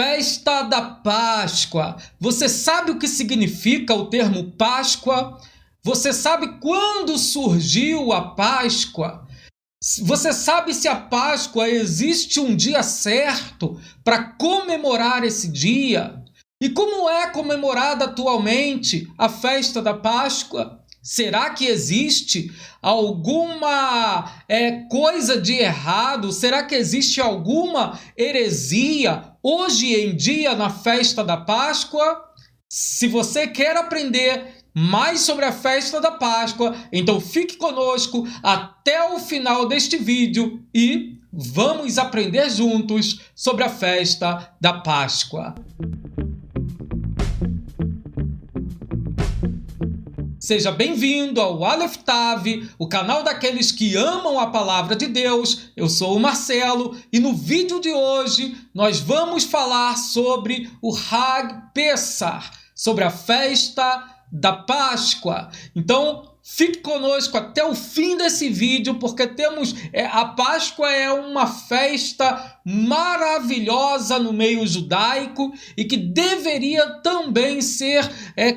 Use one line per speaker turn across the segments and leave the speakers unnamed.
Festa da Páscoa. Você sabe o que significa o termo Páscoa? Você sabe quando surgiu a Páscoa? Você sabe se a Páscoa existe um dia certo para comemorar esse dia? E como é comemorada atualmente a festa da Páscoa? Será que existe alguma coisa de errado? Será que existe alguma heresia hoje em dia na festa da Páscoa? Se você quer aprender mais sobre a festa da Páscoa, então fique conosco até o final deste vídeo e vamos aprender juntos sobre a festa da Páscoa. Seja bem-vindo ao Aleph Tav, o canal daqueles que amam a palavra de Deus. Eu sou o Marcelo e no vídeo de hoje nós vamos falar sobre o Hag Pesach, sobre a festa da Páscoa. Então, fique conosco até o fim desse vídeo, porque a Páscoa é uma festa maravilhosa no meio judaico e que deveria também ser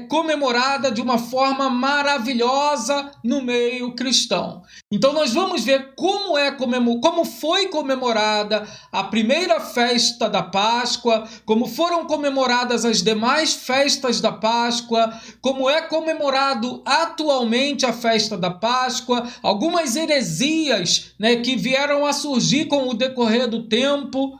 comemorada de uma forma maravilhosa no meio cristão. Então nós vamos ver como foi comemorada a primeira festa da Páscoa, como foram comemoradas as demais festas da Páscoa, como é comemorado atualmente a festa da Páscoa, algumas heresias, que vieram a surgir com o decorrer do tempo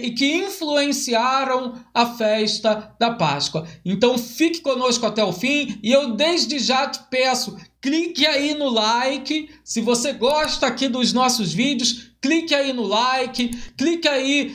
e que influenciaram a festa da Páscoa. Então fique conosco até o fim e eu desde já te peço, clique aí no like. Se você gosta aqui dos nossos vídeos, clique aí no like, clique aí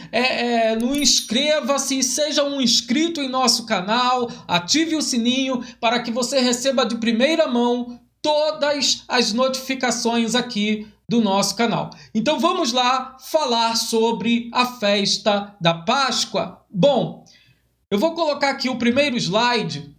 no inscreva-se, seja um inscrito em nosso canal, ative o sininho para que você receba de primeira mão todas as notificações aqui do nosso canal. Então vamos lá falar sobre a festa da Páscoa. Bom, eu vou colocar aqui o primeiro slide.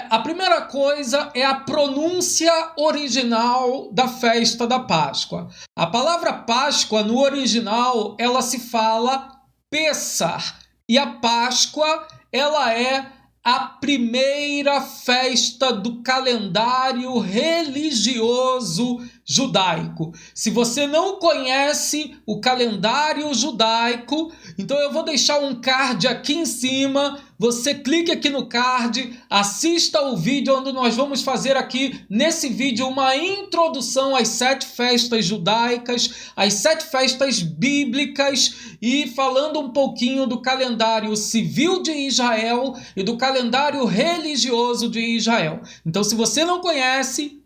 A primeira coisa é a pronúncia original da festa da Páscoa. A palavra Páscoa no original ela se fala Pesach e a Páscoa ela é a primeira festa do calendário religioso judaico. Se você não conhece o calendário judaico, então eu vou deixar um card aqui em cima. Você clique aqui no card, assista o vídeo onde nós vamos fazer aqui nesse vídeo uma introdução às 7 festas judaicas, às 7 festas bíblicas e falando um pouquinho do calendário civil de Israel e do calendário religioso de Israel. Então, se você não conhece,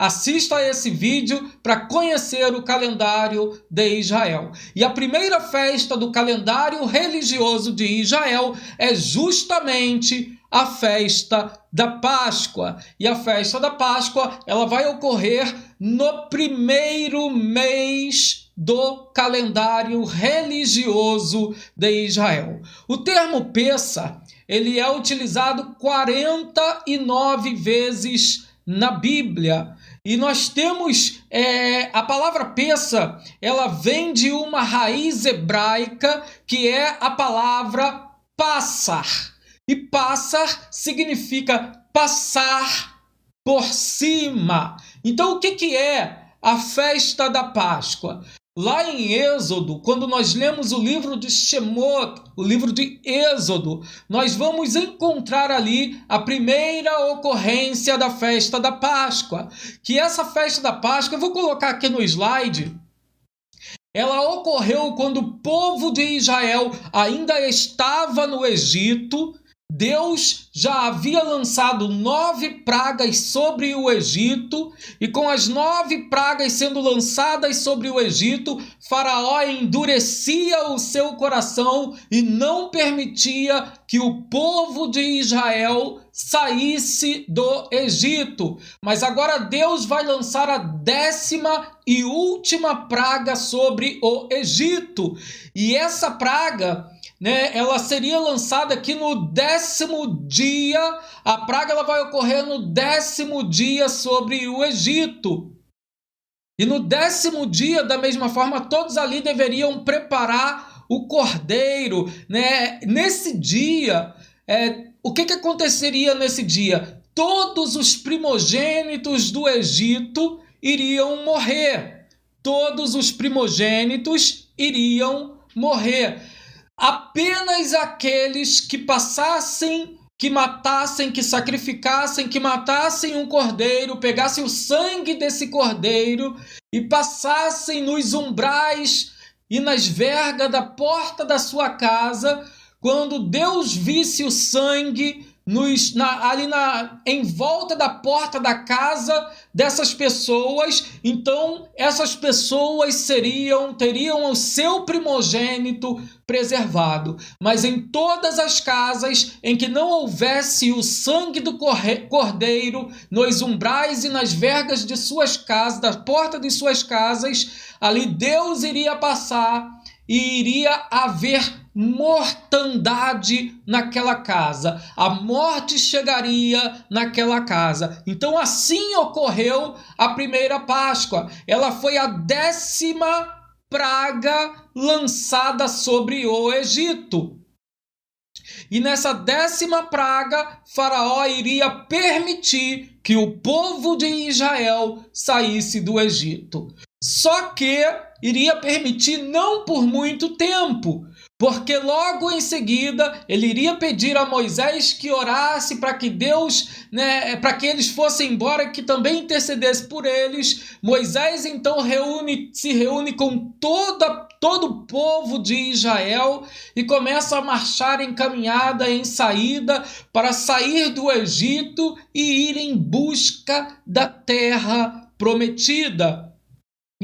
assista a esse vídeo para conhecer o calendário de Israel. E a primeira festa do calendário religioso de Israel é justamente a festa da Páscoa. E a festa da Páscoa ela vai ocorrer no primeiro mês do calendário religioso de Israel. O termo Pesach, ele é utilizado 49 vezes na Bíblia. E nós temos a palavra Pesach, ela vem de uma raiz hebraica que é a palavra passar. E passar significa passar por cima. Então o que é a festa da Páscoa? Lá em Êxodo, quando nós lemos o livro de Shemot, o livro de Êxodo, nós vamos encontrar ali a primeira ocorrência da festa da Páscoa. Que essa festa da Páscoa, eu vou colocar aqui no slide, ela ocorreu quando o povo de Israel ainda estava no Egito. Deus já havia lançado 9 pragas sobre o Egito, e com as 9 pragas sendo lançadas sobre o Egito, Faraó endurecia o seu coração e não permitia que o povo de Israel saísse do Egito. Mas agora Deus vai lançar a 10ª e última praga sobre o Egito. E essa praga, ela seria lançada aqui no 10º dia. A praga ela vai ocorrer no 10º dia sobre o Egito. E no 10º dia, da mesma forma, todos ali deveriam preparar o cordeiro, né? Nesse dia, o que aconteceria nesse dia? Todos os primogênitos do Egito iriam morrer. Todos os primogênitos iriam morrer. Apenas aqueles que passassem, que matassem, que sacrificassem, que matassem um cordeiro, pegassem o sangue desse cordeiro e passassem nos umbrais e nas vergas da porta da sua casa, quando Deus visse o sangue em volta da porta da casa dessas pessoas, então essas pessoas teriam o seu primogênito preservado. Mas em todas as casas em que não houvesse o sangue do cordeiro nos umbrais e nas vergas de suas casas, da porta de suas casas, ali Deus iria passar e iria haver mortandade naquela casa. A morte chegaria naquela casa. Então assim ocorreu a primeira Páscoa. Ela foi a 10ª praga lançada sobre o Egito. E nessa 10ª praga, Faraó iria permitir que o povo de Israel saísse do Egito. Só que iria permitir não por muito tempo, porque logo em seguida ele iria pedir a Moisés que orasse para que Deus, para que eles fossem embora, que também intercedesse por eles. Moisés então se reúne com todo o povo de Israel e começa a marchar em caminhada, em saída, para sair do Egito e ir em busca da terra prometida.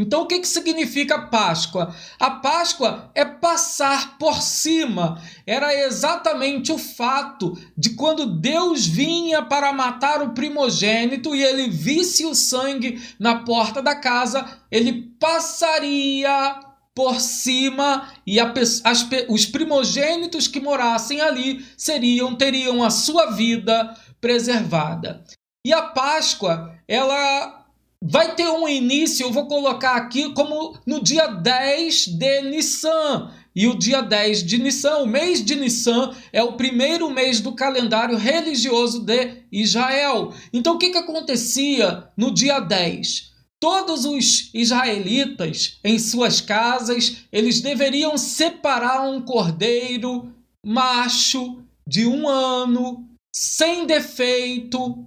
Então, o que significa Páscoa? A Páscoa é passar por cima. Era exatamente o fato de quando Deus vinha para matar o primogênito e ele visse o sangue na porta da casa, ele passaria por cima e os primogênitos que morassem ali teriam a sua vida preservada. E a Páscoa, ela vai ter um início, eu vou colocar aqui como no dia 10 de Nissan. E o dia 10 de Nissan, o mês de Nissan, é o primeiro mês do calendário religioso de Israel. Então o que acontecia no dia 10? Todos os israelitas em suas casas, eles deveriam separar um cordeiro macho de 1 ano, sem defeito,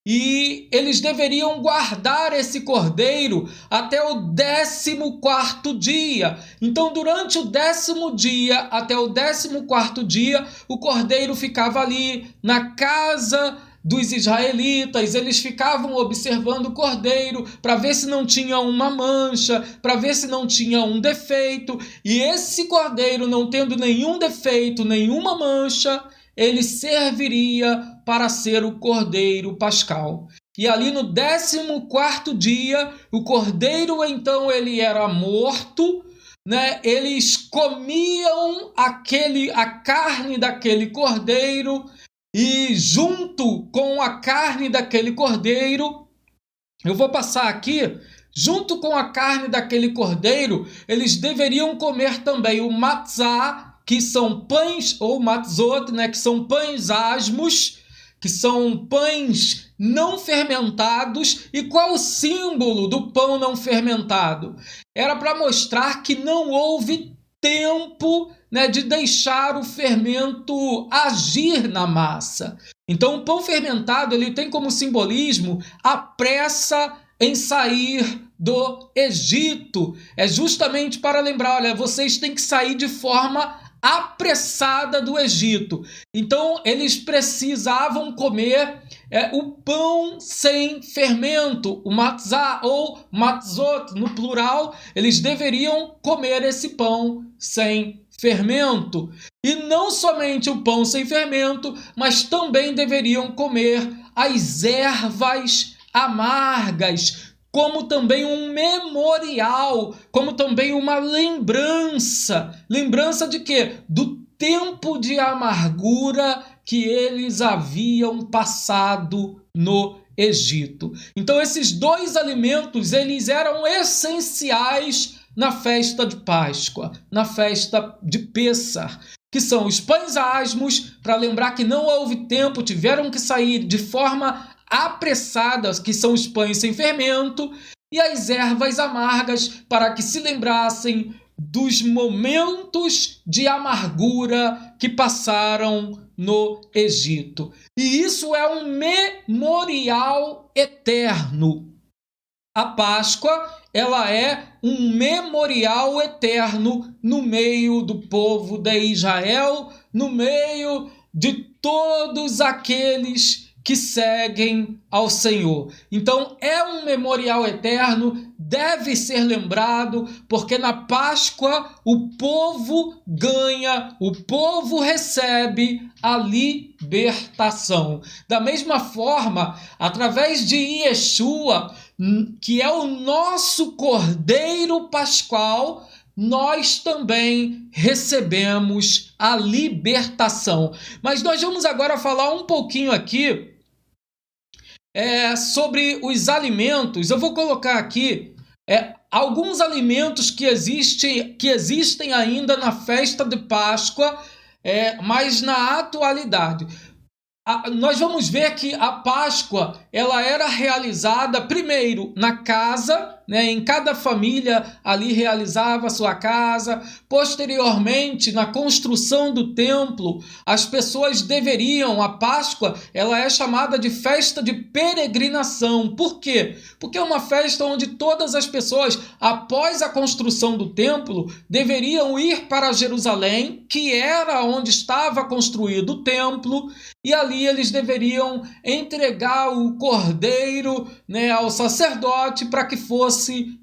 e eles deveriam guardar esse cordeiro até o 14º dia. Então, durante o 10º dia até o 14º dia, o cordeiro ficava ali na casa dos israelitas. Eles ficavam observando o cordeiro para ver se não tinha uma mancha, para ver se não tinha um defeito. E esse cordeiro, não tendo nenhum defeito, nenhuma mancha, ele serviria para ser o cordeiro pascal. E ali no 14º dia, o cordeiro então ele era morto, Eles comiam a carne daquele cordeiro, e junto com a carne daquele cordeiro, eu vou passar aqui, junto com a carne daquele cordeiro, eles deveriam comer também o matzá, que são pães, ou matzot, que são pães asmos, que são pães não fermentados. E qual o símbolo do pão não fermentado? Era para mostrar que não houve tempo de deixar o fermento agir na massa. Então o pão fermentado ele tem como simbolismo a pressa em sair do Egito. É justamente para lembrar, olha, vocês têm que sair de forma apressada do Egito. Então eles precisavam comer o pão sem fermento, o matzá ou matzot no plural. Eles deveriam comer esse pão sem fermento. E não somente o pão sem fermento, mas também deveriam comer as ervas amargas, como também um memorial, como também uma lembrança. Lembrança de quê? Do tempo de amargura que eles haviam passado no Egito. Então esses dois alimentos, eles eram essenciais na festa de Páscoa, na festa de Pêssar, que são os pães asmos, para lembrar que não houve tempo, tiveram que sair de forma apressada, que são os pães sem fermento, e as ervas amargas, para que se lembrassem dos momentos de amargura que passaram no Egito. E isso é um memorial eterno. A Páscoa, ela é um memorial eterno no meio do povo de Israel, no meio de todos aqueles que seguem ao Senhor. Então, é um memorial eterno, deve ser lembrado, porque na Páscoa o povo ganha, o povo recebe a libertação. Da mesma forma, através de Yeshua, que é o nosso Cordeiro Pascual, nós também recebemos a libertação. Mas nós vamos agora falar um pouquinho aqui sobre os alimentos. Eu vou colocar aqui alguns alimentos que existem ainda na festa de Páscoa, mas na atualidade. Nós vamos ver que a Páscoa ela era realizada primeiro na casa, em cada família ali realizava a sua casa. Posteriormente, na construção do templo, as pessoas deveriam, a Páscoa ela é chamada de festa de peregrinação. Por quê? Porque é uma festa onde todas as pessoas, após a construção do templo, deveriam ir para Jerusalém, que era onde estava construído o templo, e ali eles deveriam entregar o cordeiro ao sacerdote para que fosse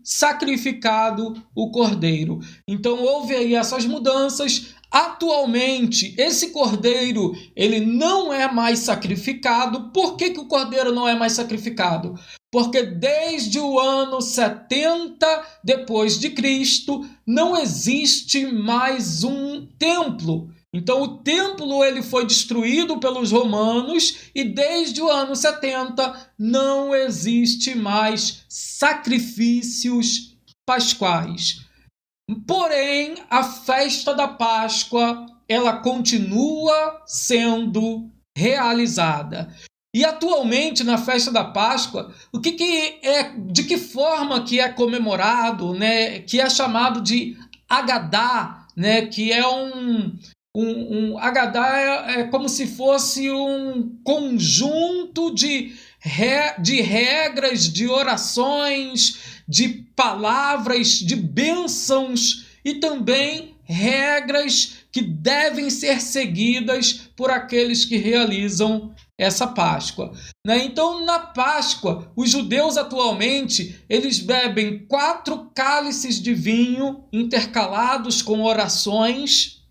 sacrificado o cordeiro. Então houve aí essas mudanças. Atualmente, esse cordeiro ele não é mais sacrificado. Por que o cordeiro não é mais sacrificado? Porque desde o ano 70 depois de Cristo não existe mais um templo. Então o templo ele foi destruído pelos romanos e desde o ano 70 não existe mais sacrifícios pascuais. Porém, a festa da Páscoa ela continua sendo realizada. E atualmente na festa da Páscoa, de que forma que é comemorado, que é chamado de Hagadá, que é um Hagadá é como se fosse um conjunto de regras, de orações, de palavras, de bênçãos e também regras que devem ser seguidas por aqueles que realizam essa Páscoa. Então, na Páscoa, os judeus atualmente, eles bebem 4 cálices de vinho intercalados com orações.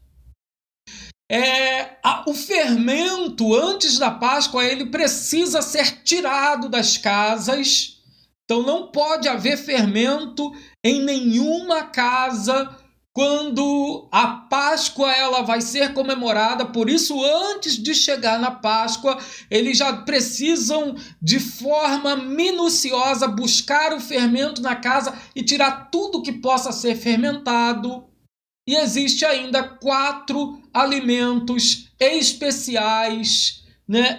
O fermento, antes da Páscoa, ele precisa ser tirado das casas. Então, não pode haver fermento em nenhuma casa quando a Páscoa ela vai ser comemorada. Por isso, antes de chegar na Páscoa, eles já precisam, de forma minuciosa, buscar o fermento na casa e tirar tudo que possa ser fermentado. E existe ainda 4 alimentos especiais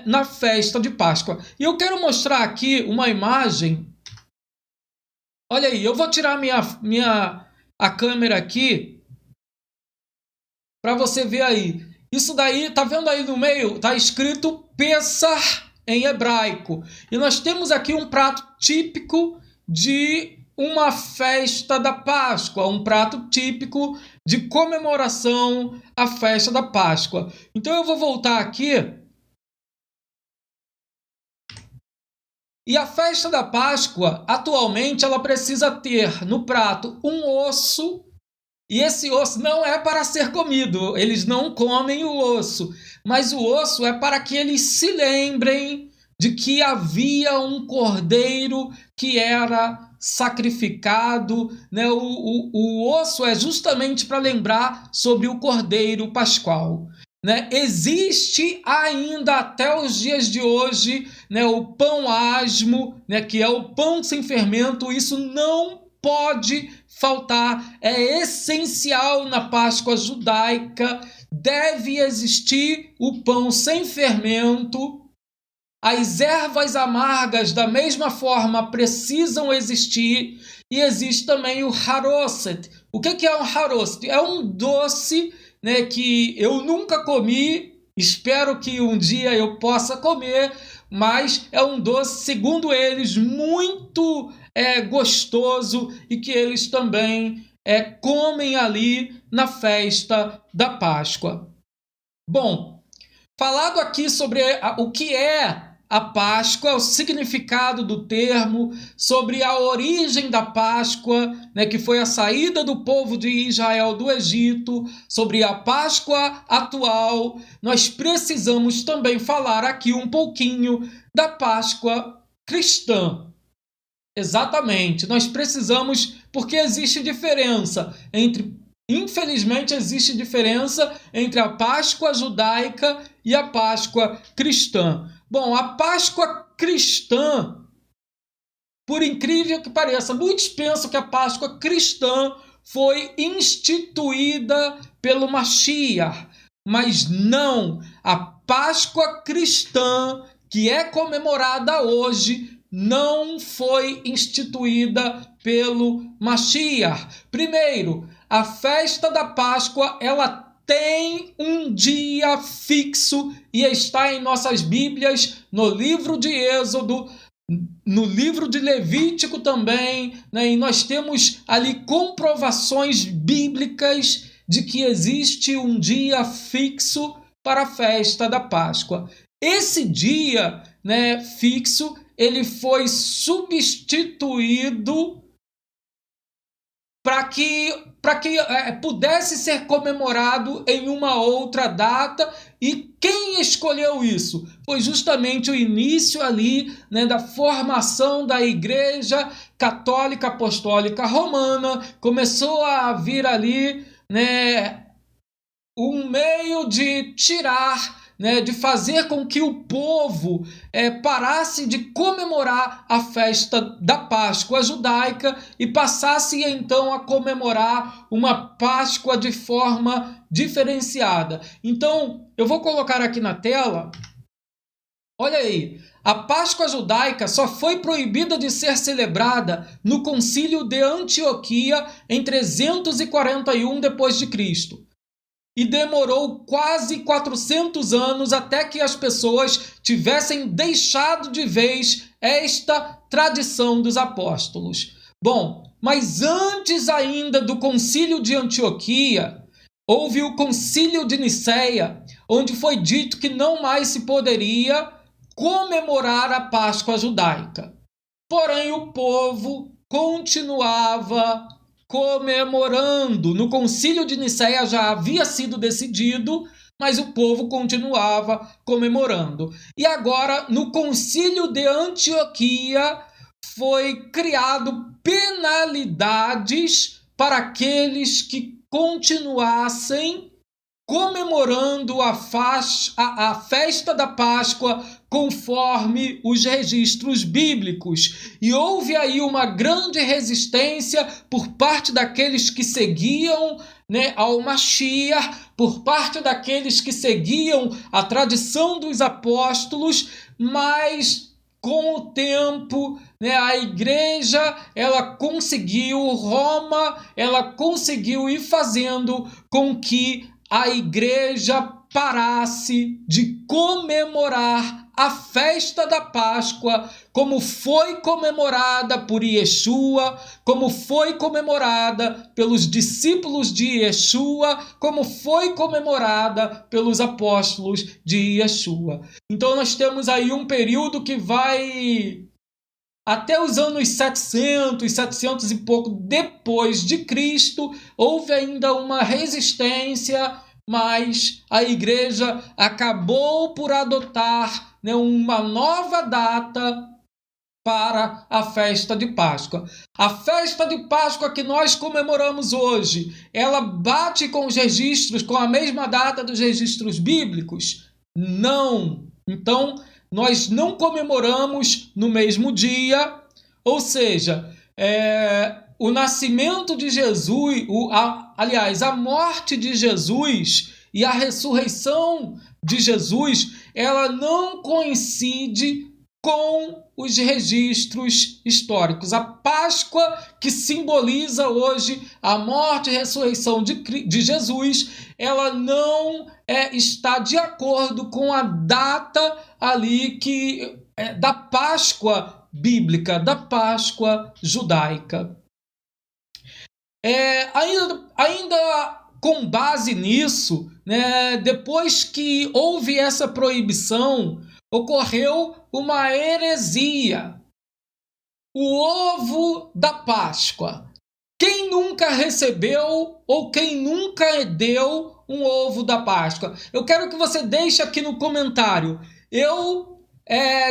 na festa de Páscoa. E eu quero mostrar aqui uma imagem. Olha aí, eu vou tirar a câmera aqui para você ver aí. Isso daí, tá vendo aí no meio? Tá escrito Pêssar em hebraico. E nós temos aqui um prato típico de uma festa da Páscoa, um prato típico de comemoração à festa da Páscoa. Então eu vou voltar aqui. E a festa da Páscoa, atualmente, ela precisa ter no prato um osso. E esse osso não é para ser comido, eles não comem o osso. Mas o osso é para que eles se lembrem de que havia um cordeiro que era sacrificado. O osso é justamente para lembrar sobre o cordeiro pascual. Existe ainda até os dias de hoje o pão asmo, que é o pão sem fermento. Isso não pode faltar, é essencial na Páscoa judaica. Deve existir o pão sem fermento. As ervas amargas, da mesma forma, precisam existir. E existe também o harosset. O que é um harosset? É um doce, né, que eu nunca comi, espero que um dia eu possa comer, mas é um doce, segundo eles, muito gostoso e que eles também comem ali na festa da Páscoa. Bom, falado aqui sobre o que é a Páscoa, o significado do termo, sobre a origem da Páscoa, né, que foi a saída do povo de Israel do Egito, sobre a Páscoa atual, nós precisamos também falar aqui um pouquinho da Páscoa cristã. Exatamente, nós precisamos, porque existe diferença infelizmente existe diferença entre a Páscoa judaica e a Páscoa cristã. Bom, a Páscoa cristã, por incrível que pareça, muitos pensam que a Páscoa cristã foi instituída pelo Mashiach, mas não. A Páscoa cristã, que é comemorada hoje, não foi instituída pelo Mashiach. Primeiro, a festa da Páscoa, ela tem um dia fixo e está em nossas Bíblias, no livro de Êxodo, no livro de Levítico também, né? E nós temos ali comprovações bíblicas de que existe um dia fixo para a festa da Páscoa. Esse dia, né, fixo, ele foi substituído para que pudesse ser comemorado em uma outra data. E quem escolheu isso? Foi justamente o início ali, né, da formação da Igreja Católica Apostólica Romana. Começou a vir ali, né, um meio de tirar, né, de fazer com que o povo parasse de comemorar a festa da Páscoa judaica e passasse então a comemorar uma Páscoa de forma diferenciada. Então, eu vou colocar aqui na tela, olha aí, a Páscoa judaica só foi proibida de ser celebrada no Concílio de Antioquia em 341 d.C., e demorou quase 400 anos até que as pessoas tivessem deixado de vez esta tradição dos apóstolos. Bom, mas antes ainda do Concílio de Antioquia, houve o Concílio de Niceia, onde foi dito que não mais se poderia comemorar a Páscoa judaica. Porém, o povo continuava comemorando. No Concílio de Niceia já havia sido decidido, mas o povo continuava comemorando. E agora, no Concílio de Antioquia, foi criado penalidades para aqueles que continuassem comemorando a festa da Páscoa conforme os registros bíblicos. E houve aí uma grande resistência por parte daqueles que seguiam, né, ao Mashiach, por parte daqueles que seguiam a tradição dos apóstolos, mas com o tempo, né, a igreja, Roma conseguiu ir fazendo com que a igreja parasse de comemorar a festa da Páscoa como foi comemorada por Yeshua, como foi comemorada pelos discípulos de Yeshua, como foi comemorada pelos apóstolos de Yeshua. Então nós temos aí um período que vai até os anos 700 e pouco depois de Cristo. Houve ainda uma resistência, mas a igreja acabou por adotar, né, uma nova data para a festa de Páscoa. A festa de Páscoa que nós comemoramos hoje, ela bate com os registros, com a mesma data dos registros bíblicos? Não. Então, nós não comemoramos no mesmo dia, ou seja, o nascimento de Jesus, aliás, a morte de Jesus e a ressurreição de Jesus, ela não coincide com os registros históricos. A Páscoa, que simboliza hoje a morte e ressurreição de Jesus, ela não está de acordo com a data ali da Páscoa bíblica, da Páscoa judaica. Ainda com base nisso, né, depois que houve essa proibição, ocorreu uma heresia. O ovo da Páscoa. Quem nunca recebeu ou quem nunca deu um ovo da Páscoa? Eu quero que você deixe aqui no comentário. Eu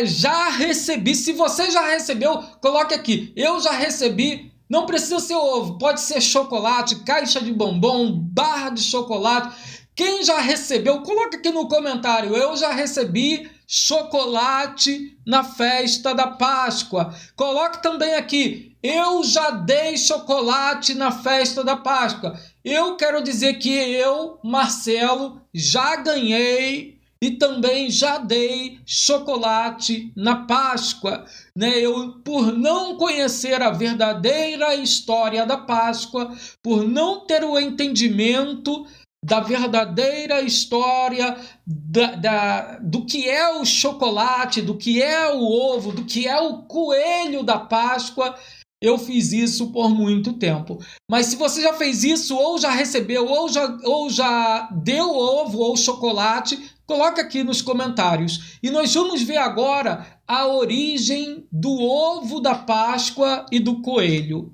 já recebi. Se você já recebeu, coloque aqui. Eu já recebi. Não precisa ser ovo, pode ser chocolate, caixa de bombom, barra de chocolate. Quem já recebeu, coloque aqui no comentário. Eu já recebi chocolate na festa da Páscoa. Coloque também aqui. Eu já dei chocolate na festa da Páscoa. Eu quero dizer que eu, Marcelo, já ganhei e também já dei chocolate na Páscoa, né? Eu, por não conhecer a verdadeira história da Páscoa, por não ter o entendimento da verdadeira história do que é o chocolate, do que é o ovo, do que é o coelho da Páscoa, eu fiz isso por muito tempo. Mas se você já fez isso, ou já recebeu, ou já deu ovo ou chocolate, coloca aqui nos comentários. E nós vamos ver agora a origem do ovo da Páscoa e do coelho.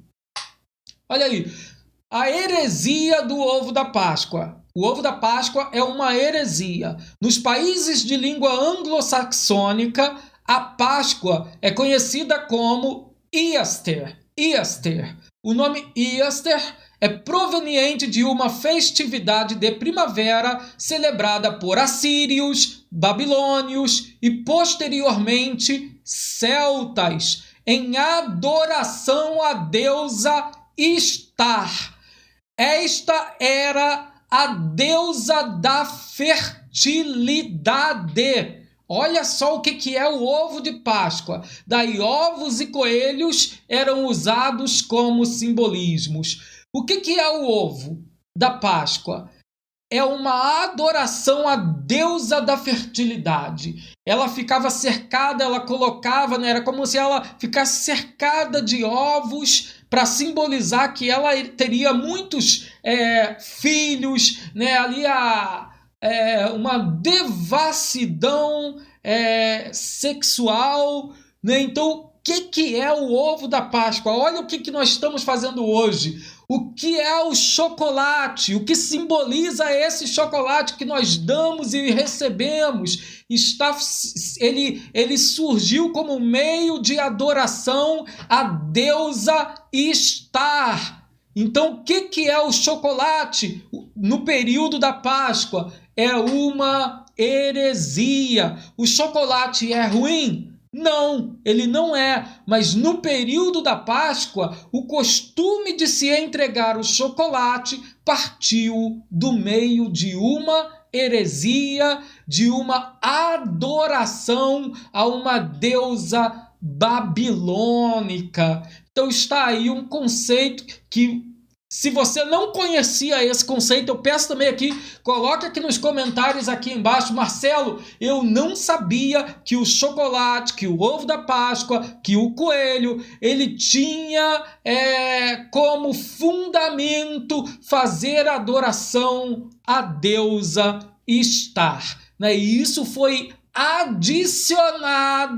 Olha aí, a heresia do ovo da Páscoa. O ovo da Páscoa é uma heresia. Nos países de língua anglo-saxônica, a Páscoa é conhecida como Easter. O nome Easter é proveniente de uma festividade de primavera celebrada por assírios, babilônios e posteriormente celtas, em adoração à deusa Istar. Esta era a deusa da fertilidade. Olha só o que é o ovo de Páscoa. Daí ovos e coelhos eram usados como simbolismos. O que é o ovo da Páscoa? É uma adoração à deusa da fertilidade. Ela ficava cercada, ela colocava, né, era como se ela ficasse cercada de ovos para simbolizar que ela teria muitos filhos, né, ali uma devassidão sexual, né? Então, o que é o ovo da Páscoa? Olha o que nós estamos fazendo hoje. O que é o chocolate? O que simboliza esse chocolate que nós damos e recebemos? Ele surgiu como meio de adoração à deusa Istar. Então, o que é o chocolate no período da Páscoa? É uma heresia. O chocolate é ruim? Não, ele não é. Mas no período da Páscoa, o costume de se entregar o chocolate partiu do meio de uma heresia, de uma adoração a uma deusa babilônica. Então está aí um conceito que, se você não conhecia esse conceito, eu peço também aqui, coloque aqui nos comentários aqui embaixo. Marcelo, eu não sabia que o chocolate, que o ovo da Páscoa, que o coelho, ele tinha como fundamento fazer adoração à deusa Istar, né? E isso foi adicionado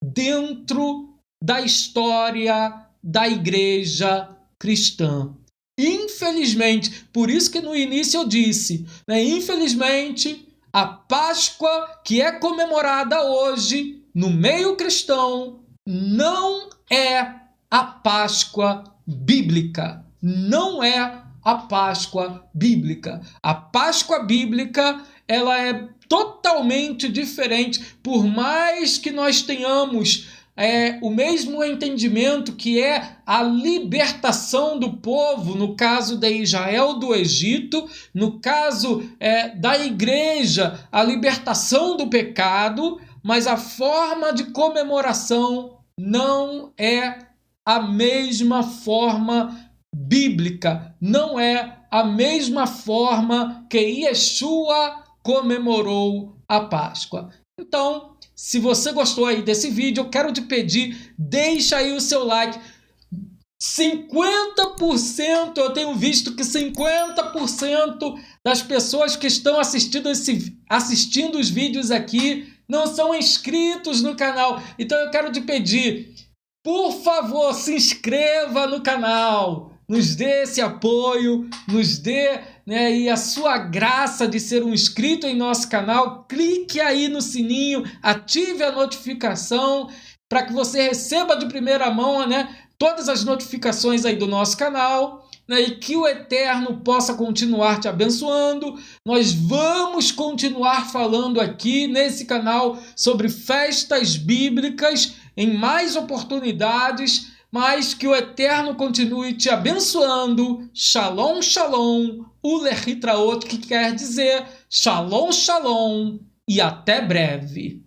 dentro da história da igreja cristã. Infelizmente, por isso que no início eu disse, né, infelizmente, a Páscoa que é comemorada hoje no meio cristão não é a Páscoa bíblica. Não é a Páscoa bíblica. A Páscoa bíblica, ela é totalmente diferente. Por mais que nós tenhamos o mesmo entendimento que é a libertação do povo, no caso de Israel do Egito, no caso da igreja, a libertação do pecado, mas a forma de comemoração não é a mesma forma bíblica, não é a mesma forma que Yeshua comemorou a Páscoa. Então, se você gostou aí desse vídeo, eu quero te pedir, deixa aí o seu like. 50%, eu tenho visto que 50% das pessoas que estão assistindo os vídeos aqui não são inscritos no canal. Então eu quero te pedir, por favor, se inscreva no canal. Nos dê esse apoio, nos dê e a sua graça de ser um inscrito em nosso canal. Clique aí no sininho, ative a notificação para que você receba de primeira mão todas as notificações aí do nosso canal, e que o Eterno possa continuar te abençoando. Nós vamos continuar falando aqui nesse canal sobre festas bíblicas em mais oportunidades, mas que o Eterno continue te abençoando. Shalom, shalom, ulehitraot, que quer dizer shalom, shalom, e até breve.